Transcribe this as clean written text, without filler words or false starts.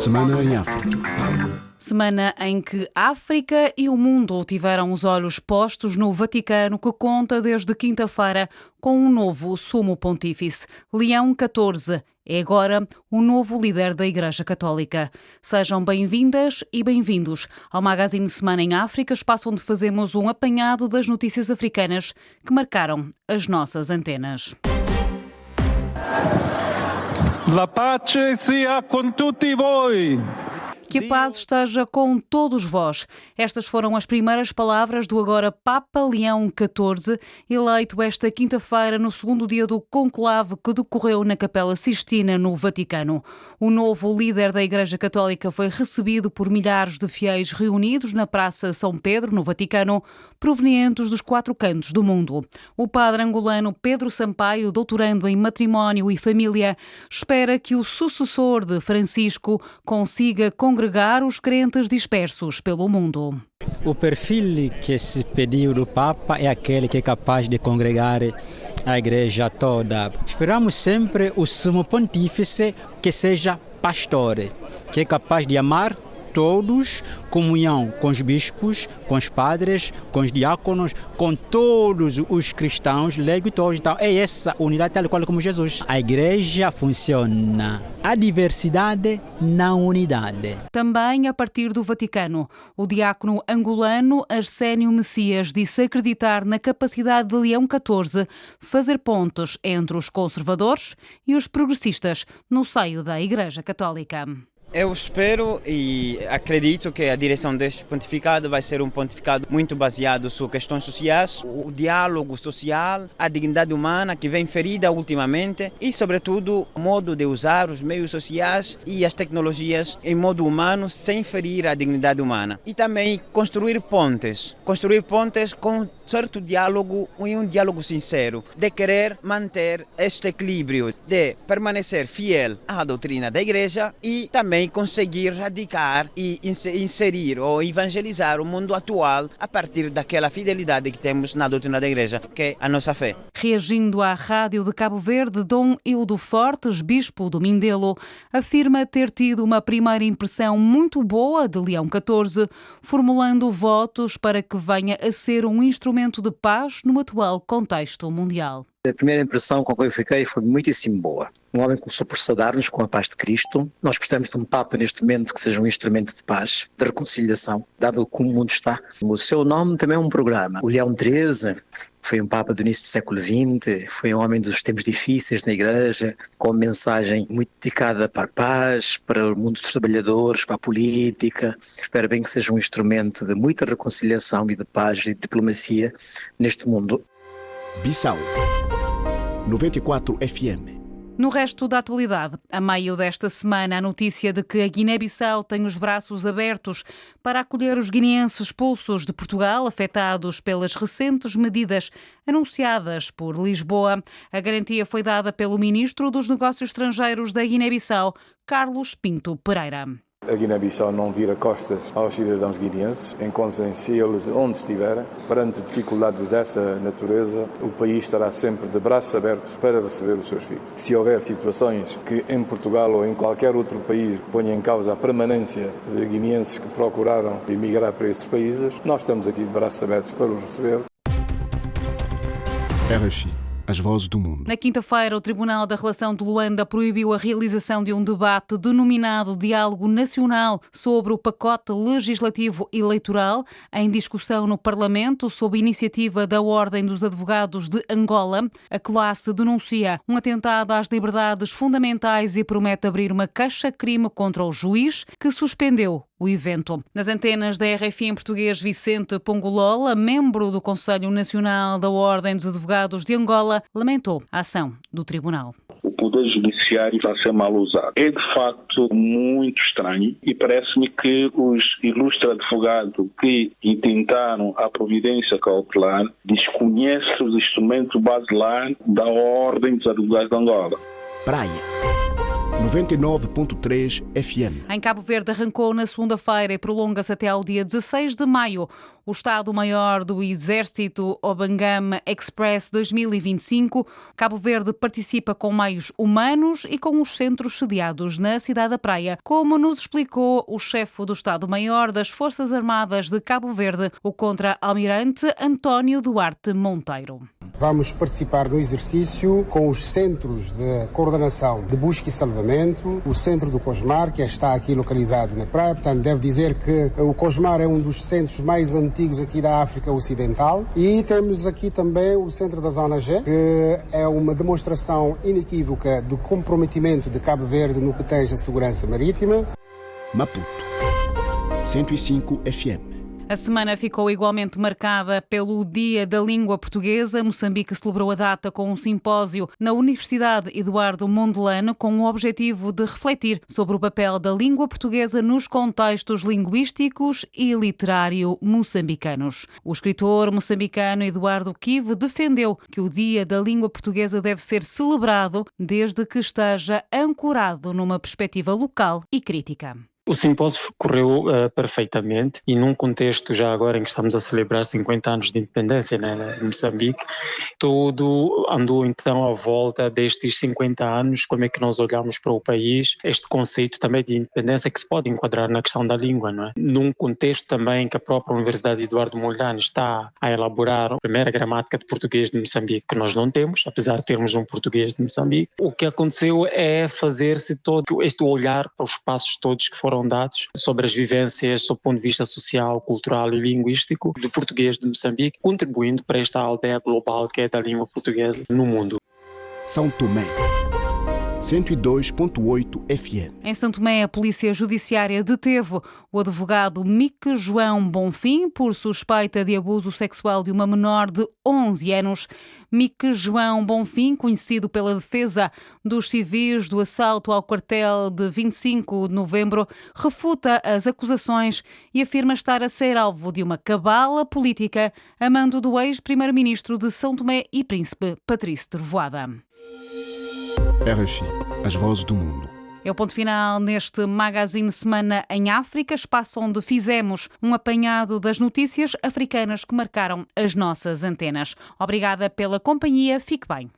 Semana em África. Semana em que África e o mundo tiveram os olhos postos no Vaticano, que conta desde quinta-feira com um novo sumo pontífice. Leão XIV é agora o novo líder da Igreja Católica. Sejam bem-vindas e bem-vindos ao Magazine Semana em África, espaço onde fazemos um apanhado das notícias africanas que marcaram as nossas antenas. La pace sia con tutti voi. Que a paz esteja com todos vós. Estas foram as primeiras palavras do agora Papa Leão XIV, eleito esta quinta-feira no segundo dia do conclave que decorreu na Capela Sistina, no Vaticano. O novo líder da Igreja Católica foi recebido por milhares de fiéis reunidos na Praça São Pedro, no Vaticano, provenientes dos 4 cantos do mundo. O padre angolano Pedro Sampaio, doutorando em matrimónio e família, espera que o sucessor de Francisco consiga congregar os crentes dispersos pelo mundo. O perfil que se pediu do Papa é aquele que é capaz de congregar a Igreja toda. Esperamos sempre o Sumo Pontífice que seja pastor, que é capaz de amar todos, comunhão com os bispos, com os padres, com os diáconos, com todos os cristãos, leigos todos. Então é essa unidade tal qual como Jesus. A igreja funciona. A diversidade na unidade. Também a partir do Vaticano, o diácono angolano Arsénio Messias disse acreditar na capacidade de Leão XIV fazer pontes entre os conservadores e os progressistas no seio da Igreja Católica. Eu espero e acredito que a direção deste pontificado vai ser um pontificado muito baseado sobre questões sociais, o diálogo social, a dignidade humana que vem ferida ultimamente e, sobretudo, o modo de usar os meios sociais e as tecnologias em modo humano sem ferir a dignidade humana. E também construir pontes com certo diálogo e um diálogo sincero, de querer manter este equilíbrio, de permanecer fiel à doutrina da Igreja e também conseguir radicar e inserir ou evangelizar o mundo atual a partir daquela fidelidade que temos na doutrina da Igreja, que é a nossa fé. Reagindo à Rádio de Cabo Verde, Dom Hildo Fortes, bispo do Mindelo, afirma ter tido uma primeira impressão muito boa de Leão XIV, formulando votos para que venha a ser um instrumento de paz no atual contexto mundial. A primeira impressão com que eu fiquei foi muitíssimo boa. Um homem começou por saudar-nos com a paz de Cristo. Nós precisamos de um Papa neste momento que seja um instrumento de paz, de reconciliação, dado como o mundo está. O seu nome também é um programa. O Leão XIII foi um Papa do início do século XX, foi um homem dos tempos difíceis na Igreja, com uma mensagem muito dedicada para a paz, para o mundo dos trabalhadores, para a política. Espero bem que seja um instrumento de muita reconciliação e de paz e de diplomacia neste mundo. Bissau 94 FM. No resto da atualidade, a meio desta semana, a notícia de que a Guiné-Bissau tem os braços abertos para acolher os guineenses expulsos de Portugal, afetados pelas recentes medidas anunciadas por Lisboa. A garantia foi dada pelo Ministro dos Negócios Estrangeiros da Guiné-Bissau, Carlos Pinto Pereira. A Guiné-Bissau não vira costas aos cidadãos guineenses, encontrem-se eles onde estiverem. Perante dificuldades dessa natureza, o país estará sempre de braços abertos para receber os seus filhos. Se houver situações que em Portugal ou em qualquer outro país ponham em causa a permanência de guineenses que procuraram emigrar para esses países, nós estamos aqui de braços abertos para os receber. RFI. As vozes do mundo. Na quinta-feira, o Tribunal da Relação de Luanda proibiu a realização de um debate denominado Diálogo Nacional sobre o pacote legislativo eleitoral, em discussão no Parlamento, sob iniciativa da Ordem dos Advogados de Angola. A classe denuncia um atentado às liberdades fundamentais e promete abrir uma queixa-crime contra o juiz que suspendeu o evento. Nas antenas da RFI em português, Vicente Pongolola, membro do Conselho Nacional da Ordem dos Advogados de Angola, lamentou a ação do Tribunal. O Poder Judiciário está a ser mal usado. É de facto muito estranho e parece-me que os ilustres advogados que intentaram a providência cautelar desconhecem os instrumentos basilares da Ordem dos Advogados de Angola. Praia 99.3 FM. Em Cabo Verde arrancou na segunda-feira e prolonga-se até ao dia 16 de maio o Estado-Maior do Exército Obangame Express 2025. Cabo Verde participa com meios humanos e com os centros sediados na cidade da Praia, como nos explicou o chefe do Estado-Maior das Forças Armadas de Cabo Verde, o contra-almirante António Duarte Monteiro. Vamos participar no exercício com os centros de coordenação de busca e salvamento, o centro do COSMAR, que está aqui localizado na praia. Portanto, devo dizer que o COSMAR é um dos centros mais antigos aqui da África Ocidental. E temos aqui também o centro da Zona G, que é uma demonstração inequívoca do comprometimento de Cabo Verde no que tange a segurança marítima. Maputo, 105 FM. A semana ficou igualmente marcada pelo Dia da Língua Portuguesa. Moçambique celebrou a data com um simpósio na Universidade Eduardo Mondlane com o objetivo de refletir sobre o papel da língua portuguesa nos contextos linguísticos e literário moçambicanos. O escritor moçambicano Eduardo Kive defendeu que o Dia da Língua Portuguesa deve ser celebrado desde que esteja ancorado numa perspectiva local e crítica. O simpósio correu perfeitamente e num contexto já agora em que estamos a celebrar 50 anos de independência, né, em Moçambique, tudo andou então à volta destes 50 anos, como é que nós olhamos para o país, este conceito também de independência que se pode enquadrar na questão da língua, não é? Num contexto também que a própria Universidade Eduardo Mondlane está a elaborar a primeira gramática de português de Moçambique, que nós não temos, apesar de termos um português de Moçambique. O que aconteceu é fazer-se todo este olhar para os passos todos que foram dados sobre as vivências sob o ponto de vista social, cultural e linguístico do português de Moçambique, contribuindo para esta aldeia global que é da língua portuguesa no mundo. São Tomé, 102.8 FM. Em São Tomé, a Polícia Judiciária deteve o advogado Mique João Bonfim por suspeita de abuso sexual de uma menor de 11 anos. Mique João Bonfim, conhecido pela defesa dos civis do assalto ao quartel de 25 de novembro, refuta as acusações e afirma estar a ser alvo de uma cabala política a mando do ex-primeiro-ministro de São Tomé e Príncipe, Patrício Trovoada. RFI, as vozes do mundo. É o ponto final neste Magazine Semana em África, espaço onde fizemos um apanhado das notícias africanas que marcaram as nossas antenas. Obrigada pela companhia, fique bem.